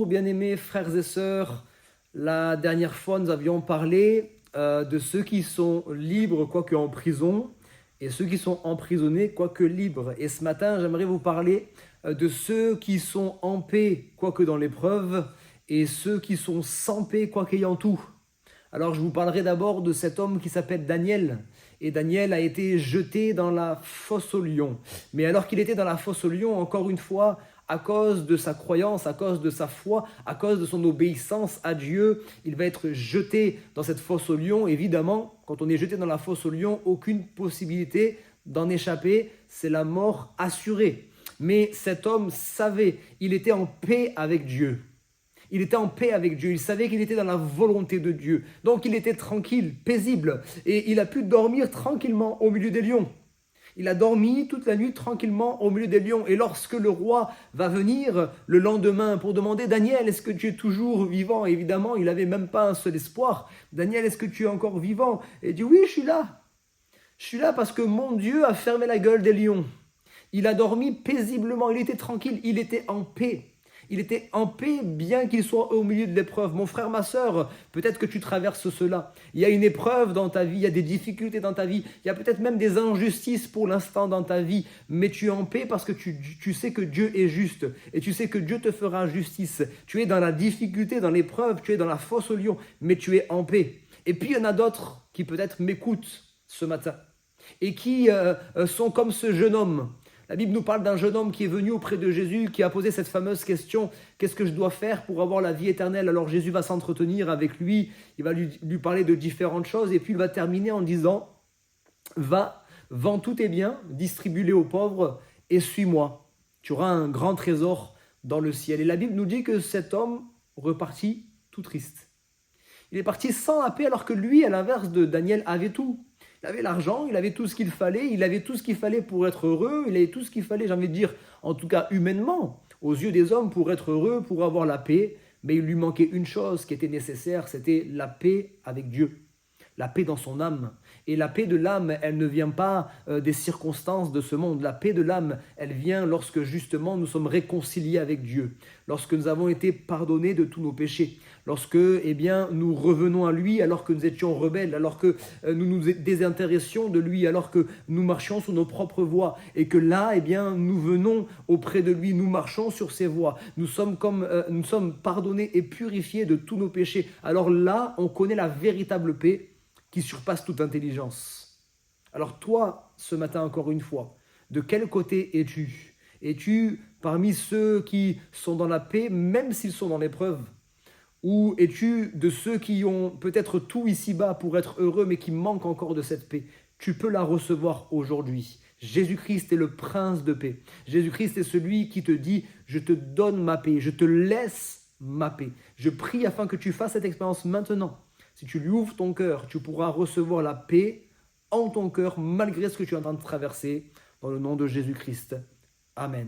bien-aimés frères et sœurs. La dernière fois, nous avions parlé de ceux qui sont libres, quoique en prison, et ceux qui sont emprisonnés, quoique libres. Et ce matin, j'aimerais vous parler de ceux qui sont en paix, quoique dans l'épreuve, et ceux qui sont sans paix, quoique ayant tout. Alors, je vous parlerai d'abord de cet homme qui s'appelle Daniel. Et Daniel a été jeté dans la fosse aux lions. Mais alors qu'il était dans la fosse aux lions, encore une fois, à cause de sa croyance, à cause de sa foi, à cause de son obéissance à Dieu, il va être jeté dans cette fosse aux lions. Évidemment, quand on est jeté dans la fosse aux lions, aucune possibilité d'en échapper, c'est la mort assurée. Mais cet homme savait, il était en paix avec Dieu. Il était en paix avec Dieu, il savait qu'il était dans la volonté de Dieu. Donc il était tranquille, paisible, et il a pu dormir tranquillement au milieu des lions. Il a dormi toute la nuit tranquillement au milieu des lions. Et lorsque le roi va venir le lendemain pour demander « Daniel, est-ce que tu es toujours vivant ?» Évidemment, il n'avait même pas un seul espoir. « Daniel, est-ce que tu es encore vivant ?» Et il dit « Oui, je suis là. Je suis là parce que mon Dieu a fermé la gueule des lions. » Il a dormi paisiblement, il était tranquille, il était en paix. Il était en paix bien qu'il soit au milieu de l'épreuve. Mon frère, ma sœur, peut-être que tu traverses cela. Il y a une épreuve dans ta vie, il y a des difficultés dans ta vie, il y a peut-être même des injustices pour l'instant dans ta vie, mais tu es en paix parce que tu sais que Dieu est juste et tu sais que Dieu te fera justice. Tu es dans la difficulté, dans l'épreuve, tu es dans la fosse aux lions, mais tu es en paix. Et puis il y en a d'autres qui peut-être m'écoutent ce matin et qui sont comme ce jeune homme. La Bible nous parle d'un jeune homme qui est venu auprès de Jésus, qui a posé cette fameuse question « Qu'est-ce que je dois faire pour avoir la vie éternelle ?» Alors Jésus va s'entretenir avec lui, il va lui parler de différentes choses et puis il va terminer en disant « Va, vends tous tes biens, distribue-les aux pauvres et suis-moi. Tu auras un grand trésor dans le ciel. » Et la Bible nous dit que cet homme repartit tout triste. Il est parti sans la paix alors que lui, à l'inverse de Daniel, avait tout. Il avait l'argent, il avait tout ce qu'il fallait, il avait tout ce qu'il fallait pour être heureux, il avait tout ce qu'il fallait, j'ai envie de dire, en tout cas humainement, aux yeux des hommes, pour être heureux, pour avoir la paix. Mais il lui manquait une chose qui était nécessaire, c'était la paix avec Dieu, la paix dans son âme. Et la paix de l'âme, elle ne vient pas des circonstances de ce monde. La paix de l'âme, elle vient lorsque justement nous sommes réconciliés avec Dieu, lorsque nous avons été pardonnés de tous nos péchés, lorsque nous revenons à lui alors que nous étions rebelles, alors que nous nous désintéressions de lui, alors que nous marchions sur nos propres voies et que là, nous venons auprès de lui, nous marchons sur ses voies, nous sommes pardonnés et purifiés de tous nos péchés. Alors là, on connaît la véritable paix qui surpasse toute intelligence. Alors toi, ce matin encore une fois, de quel côté es-tu? Es-tu parmi ceux qui sont dans la paix, même s'ils sont dans l'épreuve? Ou es-tu de ceux qui ont peut-être tout ici-bas pour être heureux, mais qui manquent encore de cette paix? Tu peux la recevoir aujourd'hui. Jésus-Christ est le prince de paix. Jésus-Christ est celui qui te dit « Je te donne ma paix, je te laisse ma paix. » Je prie afin que tu fasses cette expérience maintenant. Si tu lui ouvres ton cœur, tu pourras recevoir la paix en ton cœur, malgré ce que tu es en train de traverser, dans le nom de Jésus-Christ. Amen.